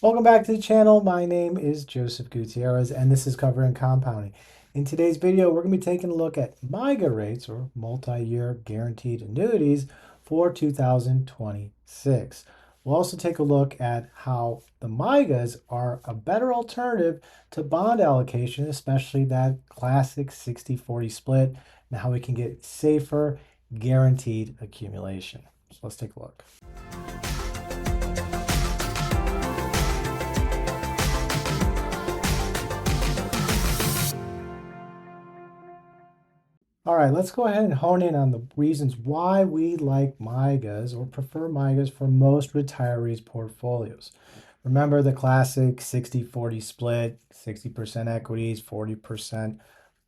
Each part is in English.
Welcome back to the channel. My name is Joseph Gutierrez, and this is Covering Compounding. In today's video, we're going to be taking a look at MYGA rates, or multi-year guaranteed annuities, for 2026. We'll also take a look at how the MYGAs are a better alternative to bond allocation, especially that classic 60-40 split, and how we can get safer, guaranteed accumulation. So let's take a look. All right, let's go ahead and hone in on the reasons why we like MYGAs or prefer MYGAs for most retirees' portfolios. Remember the classic 60-40 split, 60% equities, 40%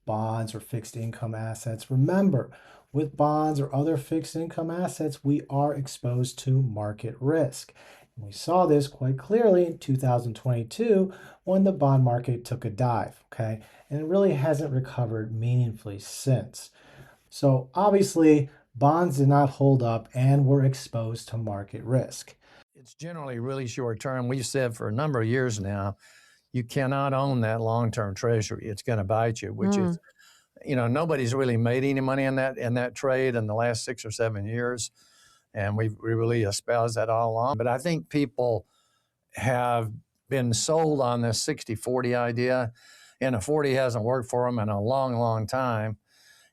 bonds or fixed income assets. Remember, with bonds or other fixed income assets, we are exposed to market risk. And we saw this quite clearly in 2022 when the bond market took a dive, okay? And it really hasn't recovered meaningfully since. So obviously, bonds did not hold up and were exposed to market risk. It's generally really short term. We've said for a number of years now, you cannot own that long-term treasury. It's going to bite you, which is, nobody's really made any money in that trade in the last 6 or 7 years. And we really espoused that all along. But I think people have been sold on this 60-40 idea, and a 40 hasn't worked for them in a long, long time.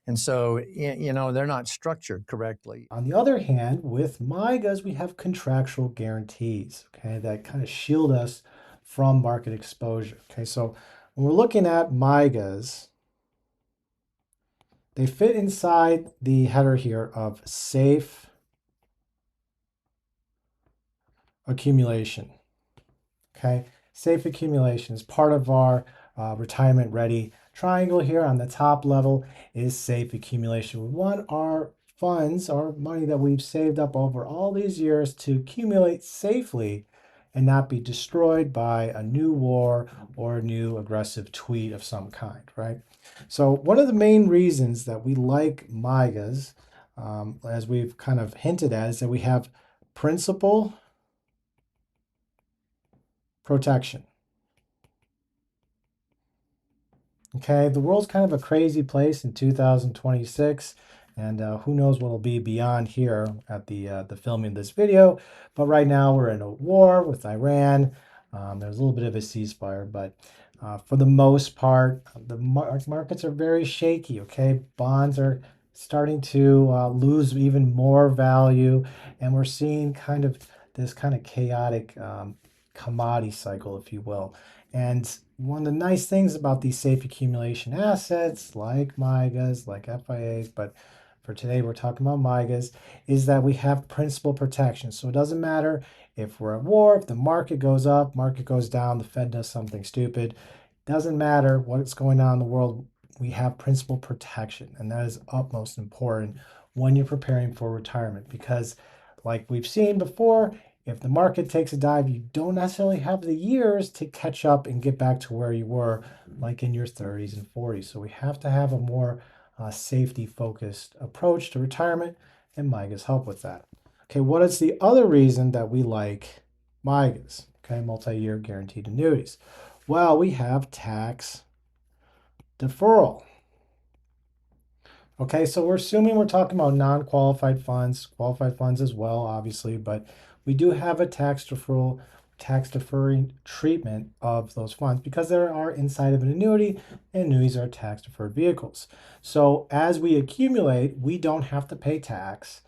And so, they're not structured correctly. On the other hand, with MYGAs, we have contractual guarantees, okay, that kind of shield us from market exposure. Okay, so when we're looking at MYGAs, they fit inside the header here of safe accumulation. Okay, safe accumulation is part of our retirement ready triangle here. On the top level is safe accumulation. We want our funds, our money that we've saved up over all these years, to accumulate safely and not be destroyed by a new war or a new aggressive tweet of some kind, right? So one of the main reasons that we like MYGAs, as we've kind of hinted at, is that we have principal protection. Okay, the world's kind of a crazy place in 2026, and who knows what it'll be beyond here at the filming of this video. But right now we're in a war with Iran. There's a little bit of a ceasefire, but for the most part, the markets are very shaky. Okay, bonds are starting to lose even more value, and we're seeing kind of this kind of chaotic commodity cycle, if you will. And one of the nice things about these safe accumulation assets, like MYGAs, like FIAs, but for today we're talking about MYGAs, is that we have principal protection. So it doesn't matter if we're at war, if the market goes up, market goes down, the Fed does something stupid. Doesn't matter what's going on in the world, we have principal protection. And that is utmost important when you're preparing for retirement, because like we've seen before, if the market takes a dive, you don't necessarily have the years to catch up and get back to where you were, like in your 30s and 40s. So we have to have a more safety-focused approach to retirement, and MYGAs help with that. Okay, what is the other reason that we like MYGAs? Okay, multi-year guaranteed annuities. Well, we have tax deferral. Okay, so we're assuming we're talking about non-qualified funds, qualified funds as well, obviously, but we do have a tax deferring treatment of those funds because they are inside of an annuity, and annuities are tax deferred vehicles. So as we accumulate, we don't have to pay tax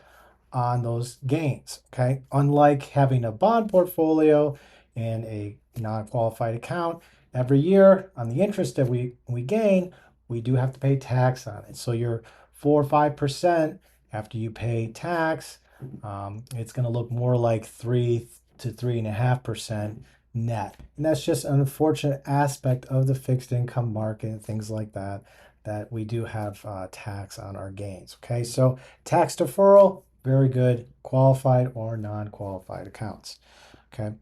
on those gains, okay? Unlike having a bond portfolio and a non-qualified account, every year on the interest that we gain, we do have to pay tax on it. So your 4 or 5% after you pay tax, it's going to look more like 3 to 3.5% net. And that's just an unfortunate aspect of the fixed income market and things like that, that we do have tax on our gains. Okay, so tax deferral, very good, qualified or non-qualified accounts. Okay,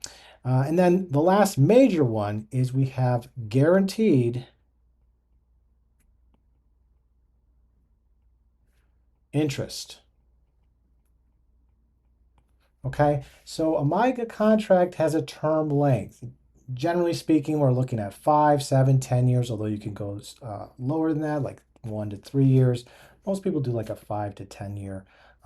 and then the last major one is we have guaranteed interest. Okay, so a MYGA contract has a term length. Generally speaking, we're looking at 5, 7, 10 years, although you can go lower than that, like 1 to 3 years. Most people do like a 5 to 10 year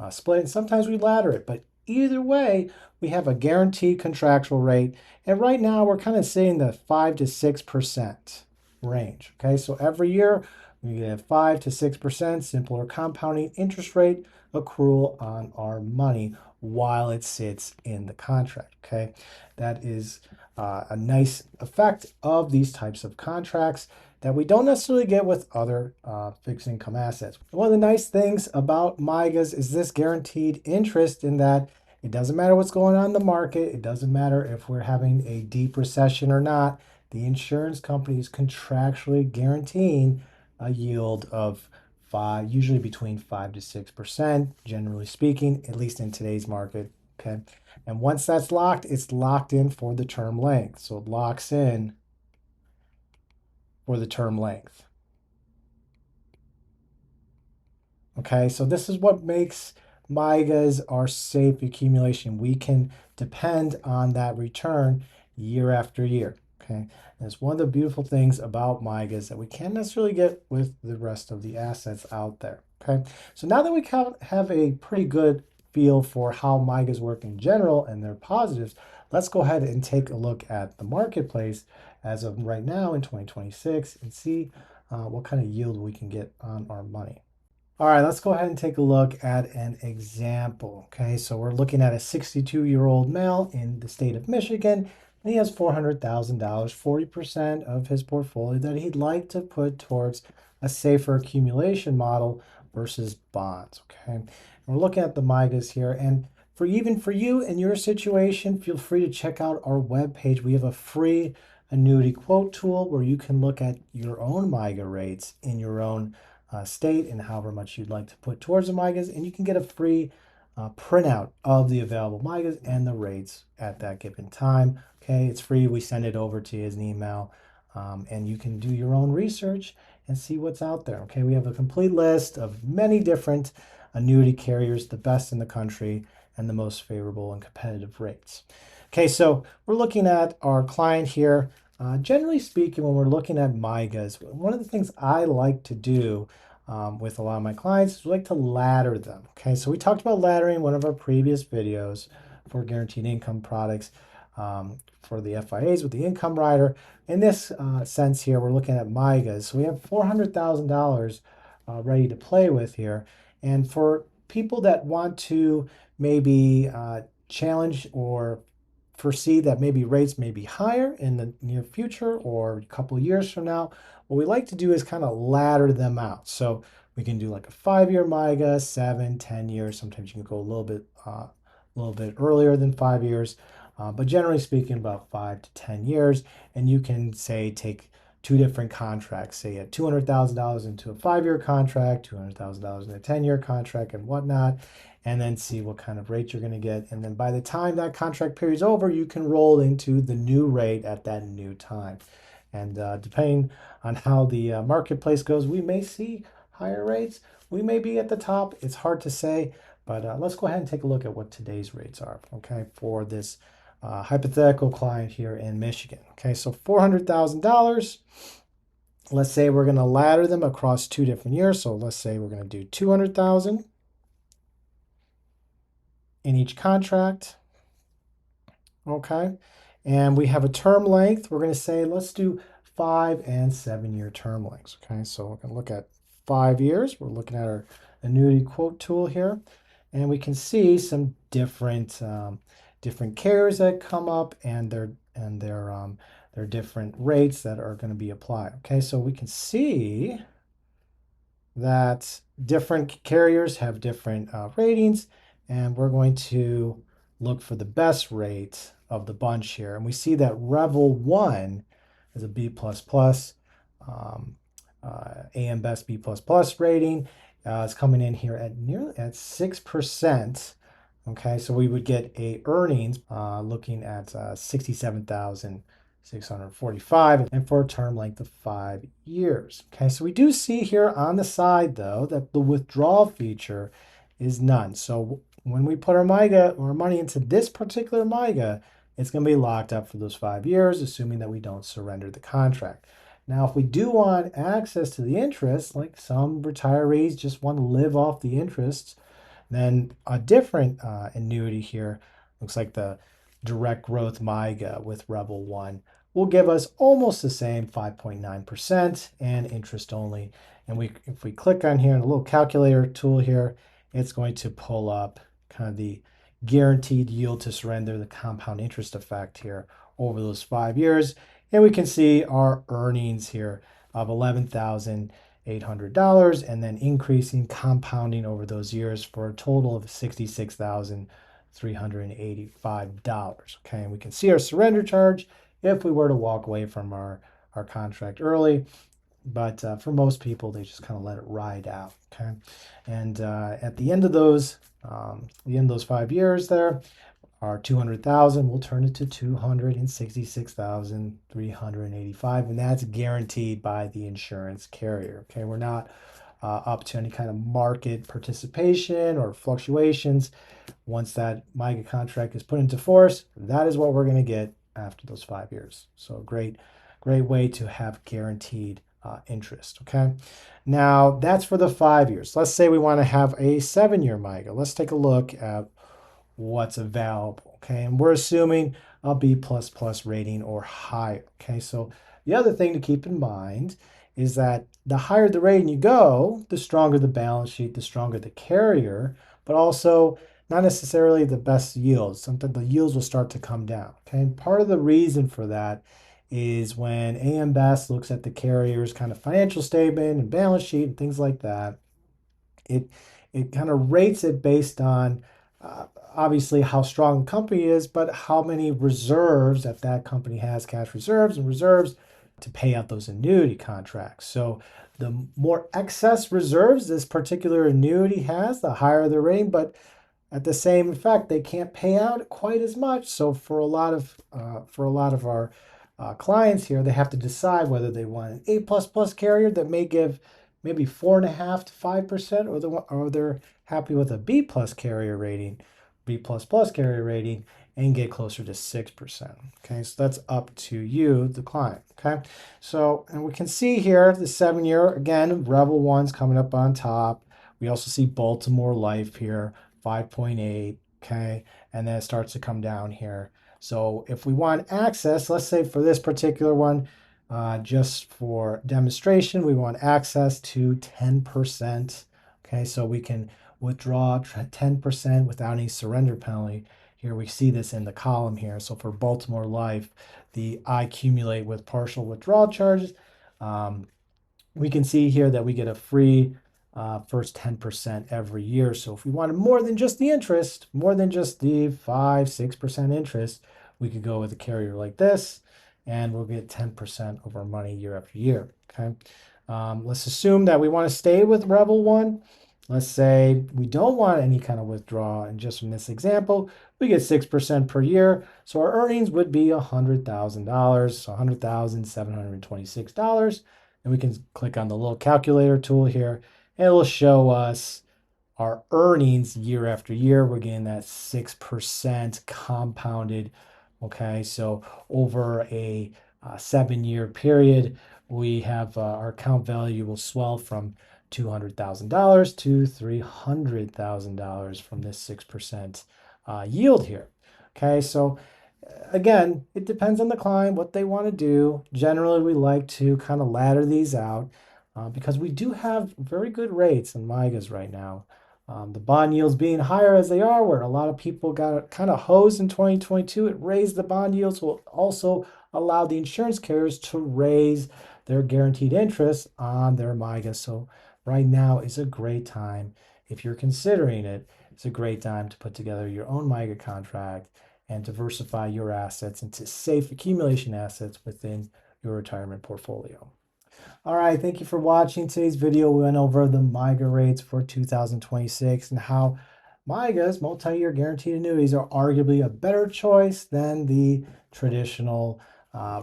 split, and sometimes we ladder it. But either way, we have a guaranteed contractual rate. And right now, we're kind of seeing the 5 to 6% range. Okay, so every year, we get 5 to 6% simple or compounding interest rate accrual on our money while it sits in the contract. Okay, that is a nice effect of these types of contracts that we don't necessarily get with other fixed income assets. One of the nice things about MYGAs is this guaranteed interest, in that it doesn't matter what's going on in the market. It doesn't matter if we're having a deep recession or not. The insurance company is contractually guaranteeing a yield of usually between 5 to 6%, generally speaking, at least in today's market. Okay. And once that's locked, it's locked in for the term length. So it locks in for the term length. Okay, so this is what makes MYGAs our safe accumulation. We can depend on that return year after year. Okay, and it's one of the beautiful things about MYGAs that we can't necessarily get with the rest of the assets out there. Okay, so now that we have a pretty good feel for how MYGAs work in general and their positives, let's go ahead and take a look at the marketplace as of right now in 2026 and see what kind of yield we can get on our money. All right, let's go ahead and take a look at an example. Okay, so we're looking at a 62-year-old male in the state of Michigan, and he has $400,000, 40% of his portfolio that he'd like to put towards a safer accumulation model versus bonds. Okay, and we're looking at the MYGAs here, and even for you in your situation, feel free to check out our webpage. We have a free annuity quote tool where you can look at your own MYGA rates in your own state and however much you'd like to put towards the MYGAs, and you can get a free printout of the available MYGAs and the rates at that given time. Okay, it's free. We send it over to you as an email, and you can do your own research and see what's out there. Okay, we have a complete list of many different annuity carriers, the best in the country and the most favorable and competitive rates. Okay, so we're looking at our client here. Generally speaking, when we're looking at MYGAs, one of the things I like to do with a lot of my clients is we like to ladder them. Okay, so we talked about laddering in one of our previous videos for guaranteed income products for the FIAs with the income rider. In this sense here, we're looking at MYGAs. So we have $400,000 ready to play with here. And for people that want to maybe challenge or foresee that maybe rates may be higher in the near future or a couple of years from now, what we like to do is kind of ladder them out. So we can do like a 5-year MYGA, 7, 10 years. Sometimes you can go a little bit earlier than 5 years, but generally speaking, about 5 to 10 years. And you can say take two different contracts, say at $200,000 into a 5-year contract, $200,000 in a 10-year contract, and whatnot, and then see what kind of rate you're going to get. And then by the time that contract period is over, you can roll into the new rate at that new time. And depending on how the marketplace goes, we may see higher rates. We may be at the top. It's hard to say, but let's go ahead and take a look at what today's rates are, okay, for this hypothetical client here in Michigan. Okay, so $400,000. Let's say we're going to ladder them across 2 different years. So let's say we're going to do 200,000 in each contract. Okay, and we have a term length. We're going to say let's do 5 and 7 year term lengths. Okay, so we're going to look at 5 years. We're looking at our annuity quote tool here, and we can see some different different carriers that come up and their different rates that are going to be applied. Okay, so we can see that different carriers have different ratings, and we're going to look for the best rate of the bunch here. And we see that Revel 1 is a B++, AM Best B++ rating. Is coming in here at nearly at 6%. Okay, so we would get a earnings looking at 67,645, and for a term length of 5 years. Okay, so we do see here on the side though that the withdrawal feature is none. So when we put our MYGA or money into this particular MYGA, it's going to be locked up for those 5 years, assuming that we don't surrender the contract. Now, if we do want access to the interest, like some retirees just want to live off the interests, then a different annuity here, looks like the direct growth MYGA with Rebel 1, will give us almost the same 5.9% and interest only. And if we click on here in a little calculator tool here, it's going to pull up kind of the guaranteed yield to surrender, the compound interest effect here over those 5 years. And we can see our earnings here of $11,800 and then increasing, compounding over those years for a total of $66,385. Okay, and we can see our surrender charge if we were to walk away from our contract early. But for most people, they just kind of let it ride out. Okay, and at the end of those 5 years, there, our 200,000 will turn it to 266,385, and that's guaranteed by the insurance carrier. Okay, we're not up to any kind of market participation or fluctuations. Once that MYGA contract is put into force, that is what we're going to get after those 5 years. So great way to have guaranteed interest. Okay, now that's for the 5 years. Let's say we want to have a 7-year MYGA. Let's take a look at what's available. Okay, and we're assuming a B++ rating or higher. Okay, so the other thing to keep in mind is that the higher the rating you go, the stronger the balance sheet, the stronger the carrier, but also not necessarily the best yields. Sometimes the yields will start to come down. Okay, and part of the reason for that is when AM Best looks at the carrier's kind of financial statement and balance sheet and things like that, it kind of rates it based on obviously how strong the company is, but how many reserves that company has, cash reserves and reserves to pay out those annuity contracts. So the more excess reserves this particular annuity has, the higher the rating, but at the same effect, they can't pay out quite as much. So for a lot of our clients here, they have to decide whether they want an A++ carrier that may give maybe 4.5 to 5%, or they're happy with a B+ carrier rating, B++ carrier rating, and get closer to 6%. Okay, so that's up to you, the client. Okay, so and we can see here the 7-year, again, Rebel 1's coming up on top. We also see Baltimore Life here, 5.8. Okay, and then it starts to come down here. So if we want access, let's say for this particular one, just for demonstration, we want access to 10%. Okay, so we can withdraw 10% without any surrender penalty. Here we see this in the column here. So for Baltimore Life, the I accumulate with partial withdrawal charges, we can see here that we get a free first 10% every year. So if we wanted more than just the interest, more than just the 5-6% interest, we could go with a carrier like this, and we'll get 10% of our money year after year. Okay, let's assume that we want to stay with Rebel 1. Let's say we don't want any kind of withdrawal, and just from this example, we get 6% per year. So our earnings would be $100,000, so $100,726. And we can click on the little calculator tool here, and it will show us our earnings year after year. We're getting that 6% compounded. Okay, so over a 7-year period, we have our account value will swell from $200,000 to $300,000 from this 6% yield here. Okay, so again, it depends on the client, what they want to do. Generally, we like to kind of ladder these out because we do have very good rates in MYGAs right now. The bond yields being higher as they are, where a lot of people got kind of hosed in 2022, it raised the bond yields, will also allow the insurance carriers to raise their guaranteed interest on their MYGA. So right now is a great time. If you're considering it, it's a great time to put together your own MYGA contract and diversify your assets into safe accumulation assets within your retirement portfolio. All right, thank you for watching today's video. We went over the MYGA rates for 2026 and how MYGAs, multi-year guaranteed annuities, are arguably a better choice than the traditional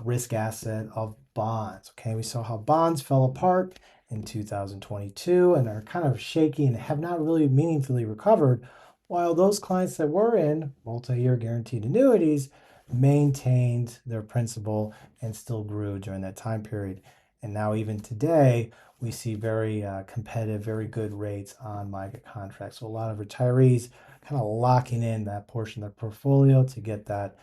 risk asset of bonds. Okay, we saw how bonds fell apart in 2022 and are kind of shaky and have not really meaningfully recovered, while those clients that were in multi-year guaranteed annuities maintained their principal and still grew during that time period. And now even today, we see very competitive, very good rates on MYGA contracts. So a lot of retirees kind of locking in that portion of their portfolio to get that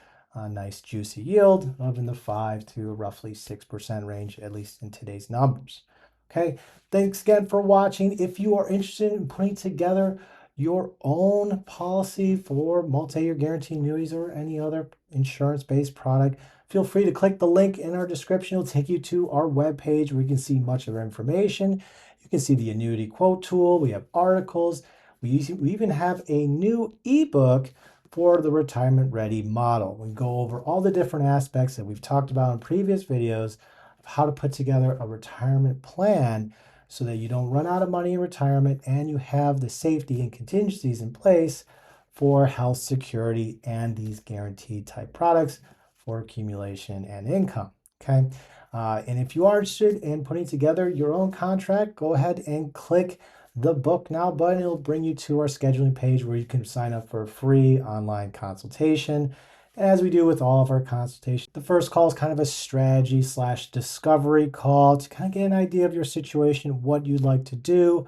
nice juicy yield of in the 5 to roughly 6% range, at least in today's numbers. Okay, thanks again for watching. If you are interested in putting together your own policy for multi-year guaranteed annuities or any other insurance-based product, feel free to click the link in our description. It'll take you to our webpage where you can see much of our information. You can see the annuity quote tool. We have articles. We even have a new ebook for the retirement ready model. We go over all the different aspects that we've talked about in previous videos of how to put together a retirement plan so that you don't run out of money in retirement and you have the safety and contingencies in place for health security and these guaranteed type products for accumulation and income. Okay. And if you are interested in putting together your own contract, go ahead and click the book now button. It'll bring you to our scheduling page where you can sign up for a free online consultation. As we do with all of our consultations, the first call is kind of a strategy / discovery call to kind of get an idea of your situation, what you'd like to do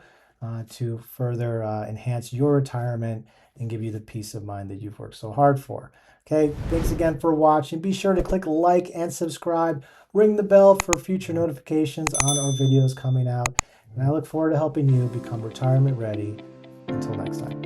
to further enhance your retirement and give you the peace of mind that you've worked so hard for. Okay, thanks again for watching. Be sure to click like and subscribe. Ring the bell for future notifications on our videos coming out. And I look forward to helping you become retirement ready. Until next time.